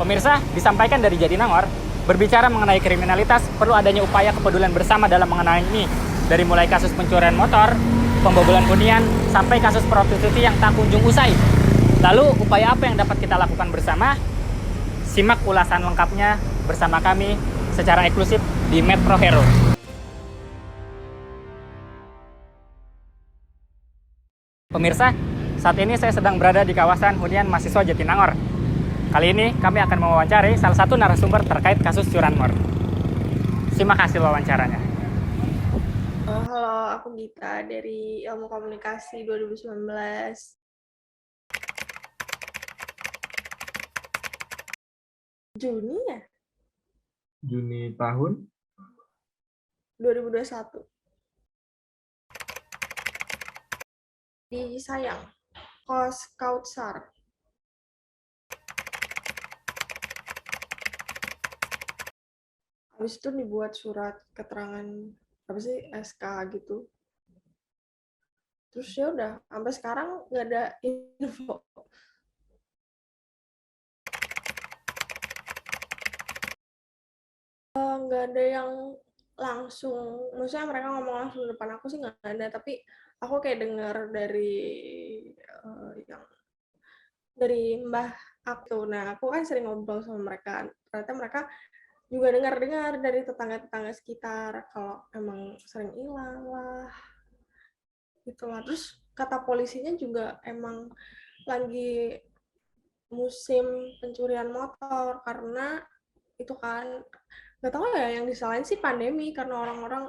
Pemirsa, disampaikan dari Jatinangor, berbicara mengenai kriminalitas, perlu adanya upaya kepedulian bersama dalam mengenai ini. Dari mulai kasus pencurian motor, pembobolan hunian, sampai kasus prostitusi yang tak kunjung usai. Lalu, upaya apa yang dapat kita lakukan bersama? Simak ulasan lengkapnya bersama kami secara eksklusif di Metro Hero. Pemirsa, saat ini saya sedang berada di kawasan hunian mahasiswa Jatinangor. Kali ini kami akan mewawancari salah satu narasumber terkait kasus curanmor. Simak hasil wawancaranya. Halo, aku Gita dari Ilmu Komunikasi 2019. Juni ya? Juni tahun 2021. Di Sayang, kos Kautsar. Habis itu dibuat surat keterangan apa sih SK gitu. Terus ya udah, sampai sekarang nggak ada info. Nggak ada yang langsung, maksudnya mereka ngomong langsung di depan aku sih nggak ada, tapi aku kayak dengar dari yang dari Mbah aku. Nah, aku kan sering ngobrol sama mereka. Ternyata mereka juga dengar-dengar dari tetangga-tetangga sekitar kalau emang sering hilang lah. Itulah. Terus kata polisinya juga emang lagi musim pencurian motor karena itu kan nggak tahu ya, yang disalahin sih pandemi karena orang-orang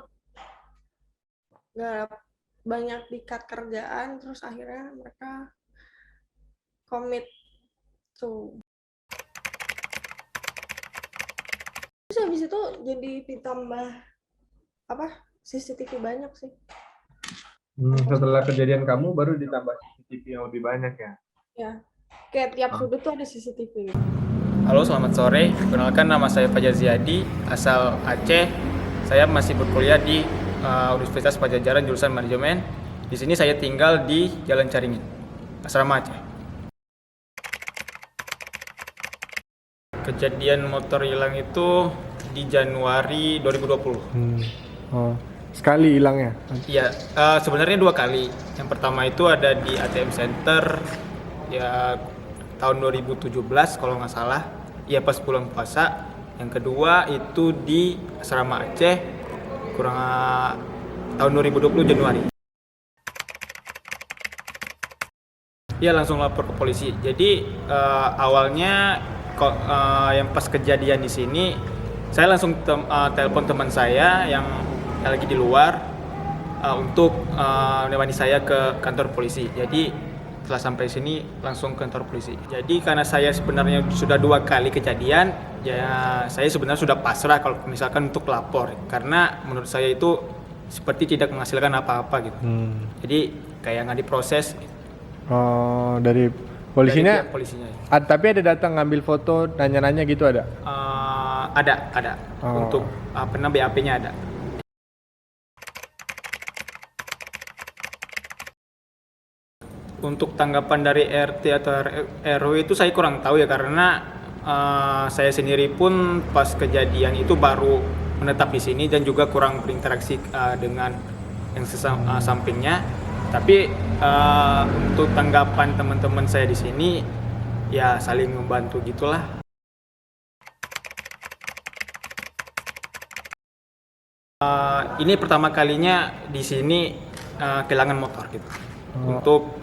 nggak banyak dikat kerjaan, terus akhirnya mereka komit tuh. Terus habis itu jadi ditambah apa CCTV banyak sih. setelah kejadian kamu baru ditambah CCTV yang lebih banyak ya? Ya, kayak tiap sudut tuh ada CCTV. Halo, selamat sore. Perkenalkan, nama saya Fajar Ziyadi, asal Aceh. Saya masih berkuliah di Universitas Padjadjaran jurusan Manajemen. Di sini saya tinggal di Jalan Caringin, Asrama Aceh. Kejadian motor hilang itu di Januari 2020. Oh, sekali hilangnya? Iya, sebenarnya 2 kali. Yang pertama itu ada di ATM Center ya tahun 2017 kalau nggak salah. Iya, pas bulan puasa. Yang kedua itu di Asrama Aceh kurang tahun 2020 Januari. Iya, langsung lapor ke polisi. Jadi awalnya yang pas kejadian di sini saya langsung telepon teman saya yang lagi di luar untuk menemani saya ke kantor polisi. Jadi setelah sampai sini langsung ke kantor polisi. Jadi karena saya sebenarnya sudah 2 kali kejadian, ya saya sebenarnya sudah pasrah kalau misalkan untuk lapor, karena menurut saya itu seperti tidak menghasilkan apa-apa gitu. Jadi kayak nggak diproses. Oh, dari polisinya? Dari polisinya. Tapi ada datang ngambil foto, nanya-nanya gitu ada? Ada. Oh. Untuk BAP-nya ada. Untuk tanggapan dari RT atau RW itu saya kurang tahu ya, karena saya sendiri pun pas kejadian itu baru menetap di sini dan juga kurang berinteraksi dengan yang sampingnya. Tapi untuk tanggapan teman-teman saya di sini ya saling membantu gitulah. Ini pertama kalinya di sini kehilangan motor gitu. Untuk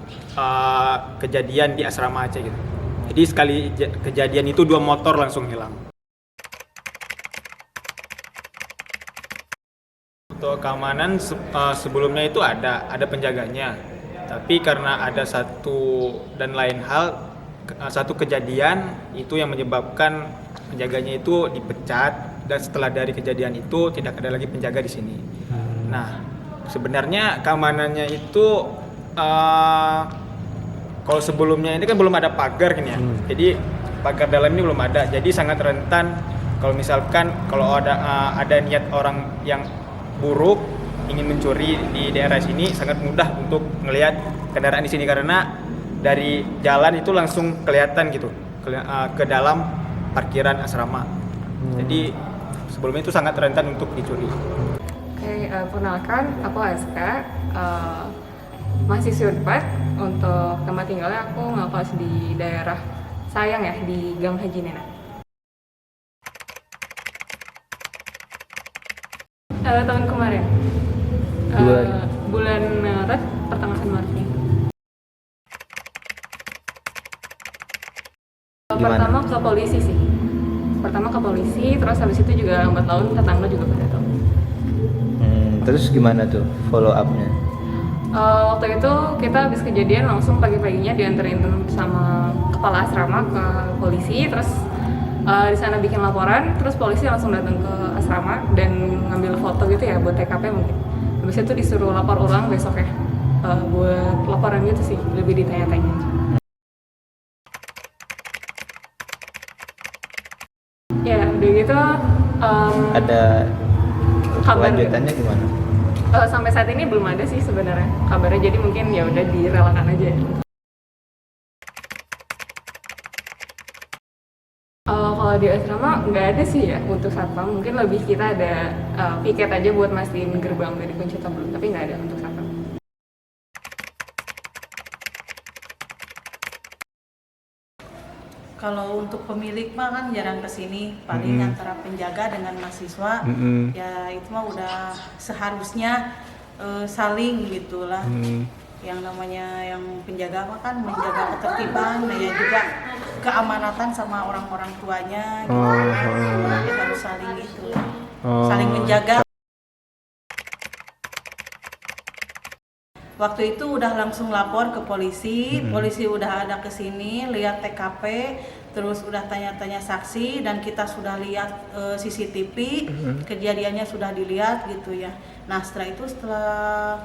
kejadian di Asrama Aceh gitu. Jadi sekali kejadian itu 2 motor langsung hilang. Untuk keamanan sebelumnya itu ada penjaganya. Tapi karena ada satu dan lain hal, satu kejadian itu yang menyebabkan penjaganya itu dipecat, dan setelah dari kejadian itu tidak ada lagi penjaga di sini. Nah, sebenarnya keamanannya itu kalau sebelumnya ini kan belum ada pagar gini ya. Jadi pagar dalam ini belum ada. Jadi sangat rentan kalau misalkan ada niat orang yang buruk ingin mencuri di daerah sini, sangat mudah untuk melihat kendaraan di sini karena dari jalan itu langsung kelihatan gitu ke dalam parkiran asrama. Jadi sebelumnya itu sangat rentan untuk dicuri. Oke, perkenalkan, aku Aska, mahasiswa Unpad. Untuk tempat tinggalnya aku ngekos di daerah Sayang ya, di Gang Haji Nena. Tahun kemarin, bulan Maret, pertengahan Maret ini. Pertama ke polisi sih. Pertama ke polisi, terus habis itu juga lambat laun tetangga juga pada tahu. Terus gimana tuh follow up-nya? Waktu itu kita habis kejadian langsung pagi-paginya dianterin sama kepala asrama ke polisi, terus di sana bikin laporan, terus polisi langsung datang ke asrama dan ngambil foto gitu ya buat TKP mungkin. Habis itu disuruh lapor ulang besoknya buat laporan gitu sih, lebih ditanya-tanya aja. Ya udah gitu Ada kabar kelanjutannya gimana? sampai saat ini belum ada sih sebenarnya kabarnya, jadi mungkin ya udah direlakan aja. Kalau di asrama nggak ada sih ya untuk satpam, mungkin lebih kita ada piket aja buat mastiin gerbang dari kunci atau belum, tapi nggak ada untuk satpam. Kalau untuk pemilik mah kan jarang kesini, paling antara penjaga dengan mahasiswa, ya itu mah udah seharusnya saling gitulah. Yang namanya yang penjaga mah kan menjaga ketertiban, ya juga keamanatan sama orang-orang tuanya, gitu. Ya harus saling gitu, saling menjaga. Waktu itu udah langsung lapor ke polisi, polisi udah ada ke sini, lihat TKP, terus udah tanya-tanya saksi, dan kita sudah lihat CCTV, kejadiannya sudah dilihat gitu ya. Nah setelah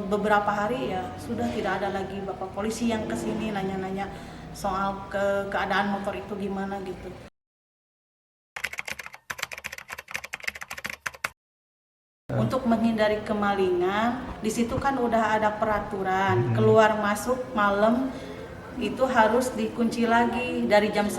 beberapa hari ya sudah tidak ada lagi bapak polisi yang ke sini nanya-nanya soal keadaan motor itu gimana gitu. Untuk menghindari kemalingan, di situ kan udah ada peraturan, keluar masuk malam itu harus dikunci lagi dari jam 10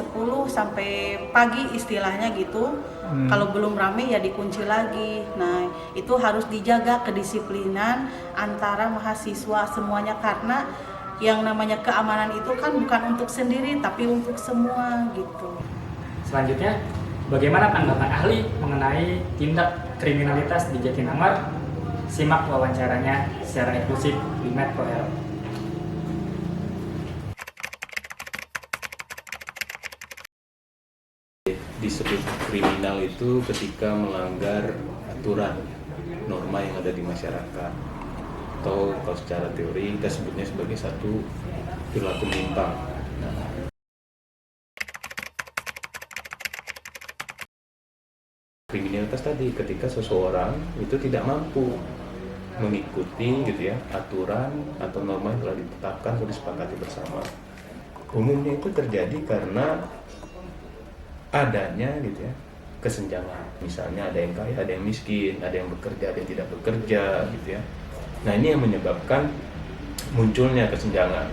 sampai pagi istilahnya gitu. Kalau belum rame ya dikunci lagi. Nah, itu harus dijaga kedisiplinan antara mahasiswa semuanya, karena yang namanya keamanan itu kan bukan untuk sendiri tapi untuk semua gitu. Selanjutnya, bagaimana tanggapan ahli mengenai tindak kriminalitas di Jatinangor? Simak wawancaranya secara eksklusif di Metro Hero. Disebut kriminal itu ketika melanggar aturan, norma yang ada di masyarakat, atau kalau secara teori kita sebutnya sebagai satu perilaku menyimpang. Kriminalitas tadi ketika seseorang itu tidak mampu mengikuti gitu ya aturan atau norma yang telah ditetapkan atau disepakati bersama. Umumnya itu terjadi karena adanya gitu ya kesenjangan. Misalnya ada yang kaya, ada yang miskin, ada yang bekerja, ada yang tidak bekerja gitu ya. Nah, ini yang menyebabkan munculnya kesenjangan.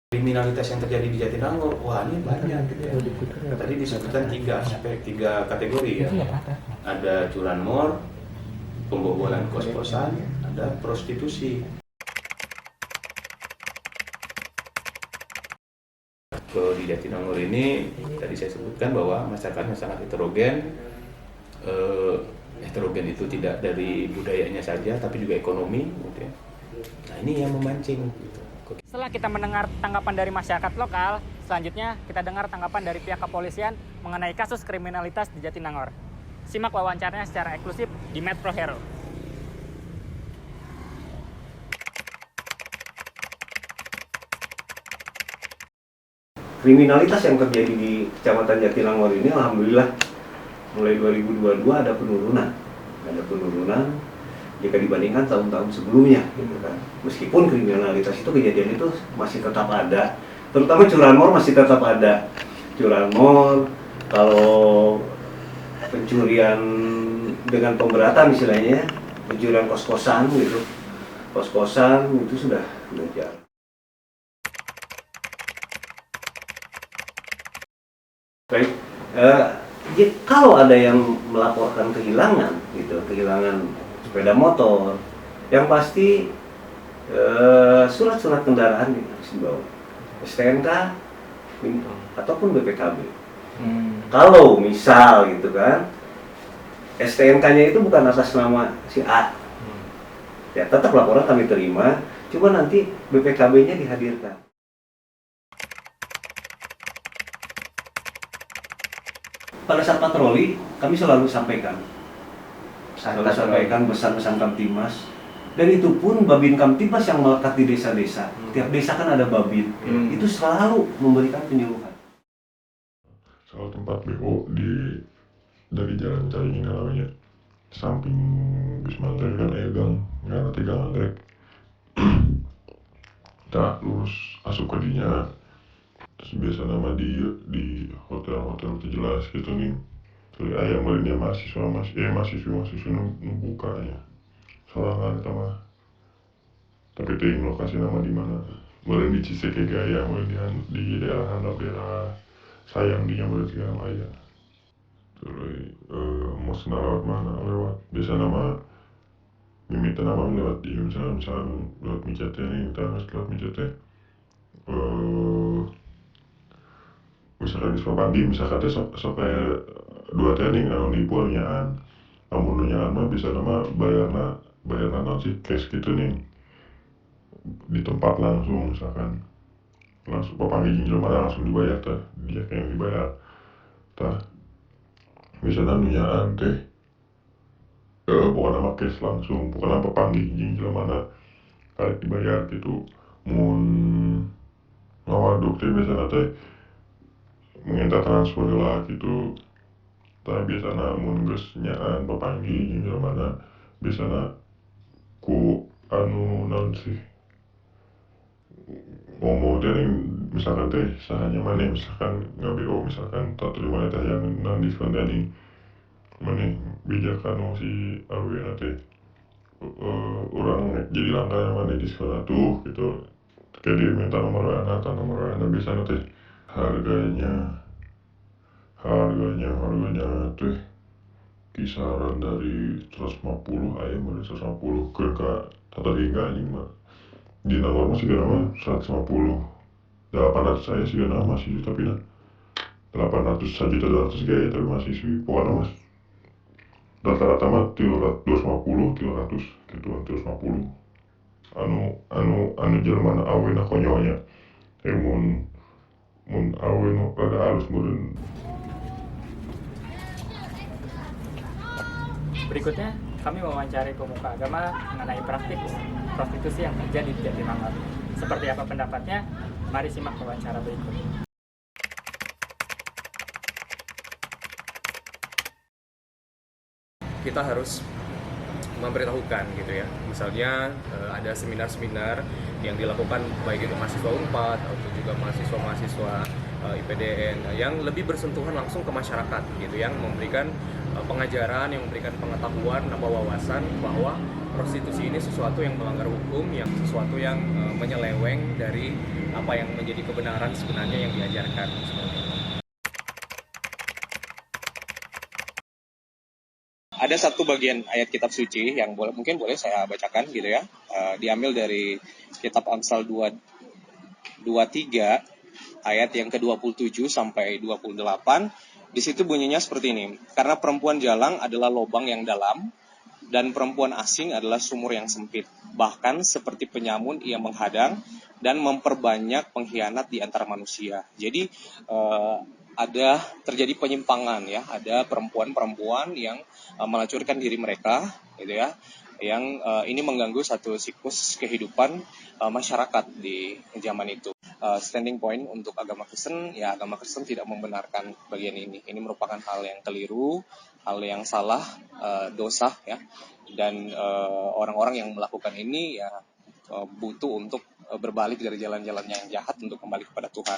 Kriminalitas yang terjadi di Jatinangor, wah ini banyak gitu ya. Tadi disebutkan 3 aspek, 3 kategori ya. Ada curanmor, pembobolan kos-kosan, ada prostitusi. Kalau di Jatinangor ini tadi saya sebutkan bahwa masyarakatnya sangat heterogen. Heterogen itu tidak dari budayanya saja, tapi juga ekonomi gitu ya. Nah, ini yang memancing gitu. Setelah kita mendengar tanggapan dari masyarakat lokal, selanjutnya kita dengar tanggapan dari pihak kepolisian mengenai kasus kriminalitas di Jatinangor. Simak wawancaranya secara eksklusif di Metro Hero. Kriminalitas yang terjadi di Kecamatan Jatinangor ini alhamdulillah mulai 2022 ada penurunan. Ada penurunan jika dibandingkan tahun-tahun sebelumnya gitu kan. Meskipun kriminalitas itu kejadian itu masih tetap ada. Terutama curanmor masih tetap ada. Curanmor, kalau pencurian dengan pemberatan istilahnya, pencurian kos-kosan gitu. Kos-kosan itu sudah jarang. Baik. Kalau ada yang melaporkan kehilangan gitu, kehilangan sepeda motor, yang pasti surat-surat kendaraan harus dibawa, STNK ataupun BPKB. Kalau misal gitu kan, STNK-nya itu bukan atas nama si A, ya tetap laporan kami terima, cuma nanti BPKB-nya dihadirkan. Pada saat patroli, kami selalu sampaikan pesan-pesan Kamtimas, dan itu pun Babin Kamtimas yang melekat di desa-desa. Tiap desa kan ada Babin, itu selalu memberikan penyuluhan. Salah tempat BO dari Jalan Caringin namanya, samping Wisma Atlet kan Egang, nggak ada Tegang Anggrek. Kita lurus masuk ke dinya, terus biasa nama di hotel itu jelas gitu nih. Terus ayam belinya mahasiswi bukanya. Soalnya nggak mah. Tapi ting lokasi nama di mana? Boleh di Ciseke Gaya, boleh di daerah handap daerah sayang dinya boleh segala maya. Terus mau lewat mana? Lewat biasa nama minta nama lewat di misalnya lewat micetnya nih, kita harus lewat micetnya. Misalkan di Pandi, misalkan sampai 2 tening kalau nipu nyaan, namun nyaan mah bisa nama bayar nanti cash gitu nih di tempat langsung, misalkan langsung papangi jinjil mana langsung dibayar tah, dia yang dibayar tah, bisa nyaan teh bukan nama cash langsung, bukan apa panggil jinjil mana kali dibayar gitu, mun ngawaduk teh biasa teh minta transfer lah gitu. Tapi biasanya mun geus nyaan papanggi jinjil mana biasanya ku anu naon sih ngomong teh misalkan teh sahanya mana misalkan nge-BO misalkan tak terima teh yang nan diskon teh mana bijak anu si awena teh orang jadi langkah mana diskon atuh gitu. Kayak dia minta nomor anak biasanya teh harganya teh kisaran dari 150 ayam dari 150 ke tata hingga anjing mah di nomor masih gak nama 150 800 saya sih gak nama masih, tapi 800 saja 200 gaya tapi masih sih pokoknya mas rata-rata mah 250 300 gitu 350 anu Jerman awena konyonya mun awena pada halus meureun. Berikutnya, kami mewawancari pemuka agama mengenai praktik prostitusi yang terjadi di Jatinangor. Seperti apa pendapatnya? Mari simak wawancara berikut. Kita harus memberitahukan gitu ya. Misalnya ada seminar-seminar yang dilakukan baik itu mahasiswa Unpad atau juga mahasiswa-mahasiswa IPDN yang lebih bersentuhan langsung ke masyarakat gitu, yang memberikan pengajaran, yang memberikan pengetahuan atau wawasan bahwa prostitusi ini sesuatu yang melanggar hukum, yang sesuatu yang menyeleweng dari apa yang menjadi kebenaran sebenarnya yang diajarkan. Ada satu bagian ayat kitab suci yang mungkin boleh saya bacakan gitu ya. Diambil dari kitab Amsal 23 ayat yang ke-27 sampai 28. Di situ bunyinya seperti ini. Karena perempuan jalang adalah lubang yang dalam dan perempuan asing adalah sumur yang sempit. Bahkan seperti penyamun ia menghadang dan memperbanyak pengkhianat di antara manusia. Jadi ada terjadi penyimpangan ya, ada perempuan-perempuan yang melacurkan diri mereka gitu ya, yang ini mengganggu satu siklus kehidupan masyarakat di zaman itu. Standing point untuk agama Kristen, ya agama Kristen tidak membenarkan bagian ini. Ini merupakan hal yang keliru, hal yang salah, dosa ya, dan orang-orang yang melakukan ini ya butuh untuk berbalik dari jalan-jalannya yang jahat untuk kembali kepada Tuhan.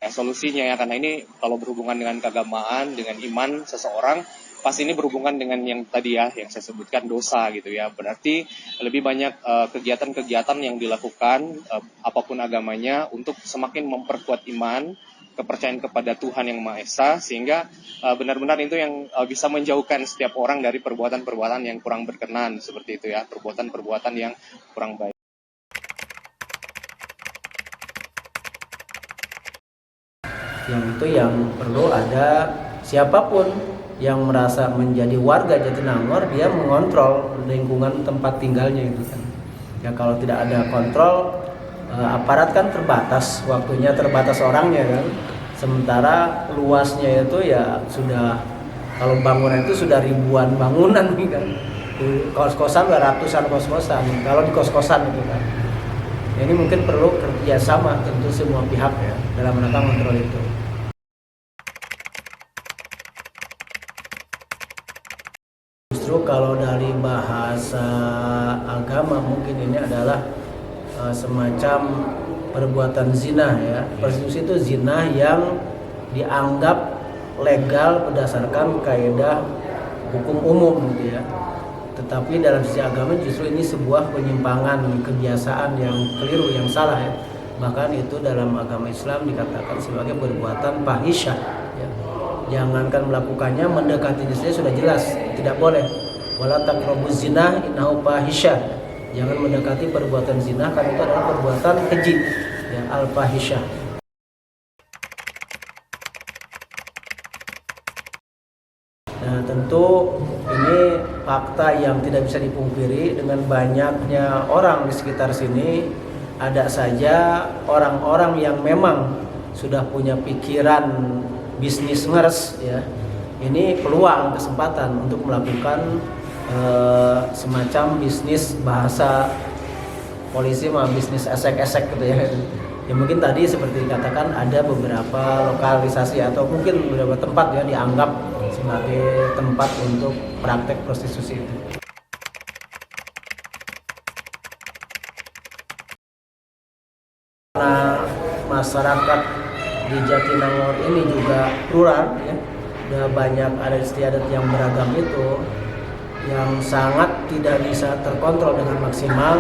Solusinya ya, karena ini kalau berhubungan dengan keagamaan, dengan iman seseorang, pas ini berhubungan dengan yang tadi ya, yang saya sebutkan dosa gitu ya. Berarti lebih banyak kegiatan-kegiatan yang dilakukan apapun agamanya untuk semakin memperkuat iman, kepercayaan kepada Tuhan Yang Maha Esa, sehingga benar-benar itu yang bisa menjauhkan setiap orang dari perbuatan-perbuatan yang kurang berkenan seperti itu ya, perbuatan-perbuatan yang kurang baik. Yang itu yang perlu ada siapapun yang merasa menjadi warga Jatinangor, dia mengontrol lingkungan tempat tinggalnya itu kan. Ya kalau tidak ada kontrol, aparat kan terbatas, waktunya terbatas orangnya kan. Sementara luasnya itu ya sudah, kalau bangunan itu sudah ribuan bangunan nih kan. Di kos-kosan ratusan kos-kosan, kalau di kos-kosan itu kan. Ini mungkin perlu kerjasama tentu semua pihak ya dalam rangka kontrol itu. Justru kalau dari bahasa agama mungkin ini adalah semacam perbuatan zina ya. Prostitusi itu zina yang dianggap legal berdasarkan kaidah hukum umum gitu ya. Tetapi dalam sisi agama justru ini sebuah penyimpangan kebiasaan yang keliru, yang salah ya. Bahkan itu dalam agama Islam dikatakan sebagai perbuatan fahisyah ya. Jangankan melakukannya, mendekati saja sudah jelas tidak boleh. Wala taqrabuz zina innahu fahisyah. Jangan mendekati perbuatan zina karena itu adalah perbuatan keji ya, al-fahisyah. Nah, tentu ini fakta yang tidak bisa dipungkiri. Dengan banyaknya orang di sekitar sini, ada saja orang-orang yang memang sudah punya pikiran bisnis ngers ya. Ini peluang, kesempatan untuk melakukan semacam bisnis, bahasa polisi mah bisnis esek-esek gitu ya. Ya mungkin tadi seperti dikatakan ada beberapa lokalisasi atau mungkin beberapa tempat ya dianggap sebagai tempat untuk praktek prostitusi itu. Karena masyarakat di Jatinangor ini juga plural ya, udah banyak adat istiadat yang beragam itu, yang sangat tidak bisa terkontrol dengan maksimal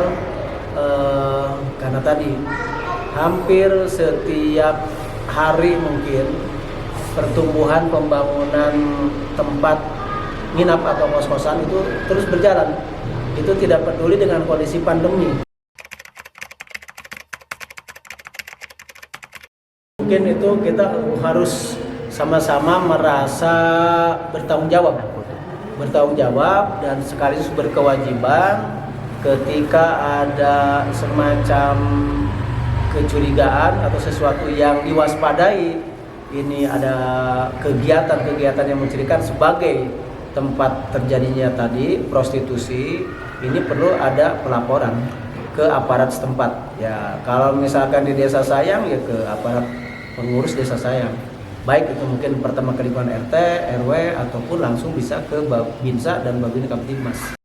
karena tadi hampir setiap hari mungkin pertumbuhan pembangunan tempat nginap atau kos-kosan itu terus berjalan. Itu tidak peduli dengan kondisi pandemi. Mungkin itu kita harus sama-sama merasa bertanggung jawab dan sekaligus berkewajiban ketika ada semacam kecurigaan atau sesuatu yang diwaspadai, ini ada kegiatan-kegiatan yang mencirikan sebagai tempat terjadinya tadi prostitusi, ini perlu ada pelaporan ke aparat setempat. Ya, kalau misalkan di desa Sayang ya ke aparat pengurus desa Sayang. Baik itu mungkin pertama ke lingkungan RT, RW ataupun langsung bisa ke Babinsa dan Babin Kamtibmas.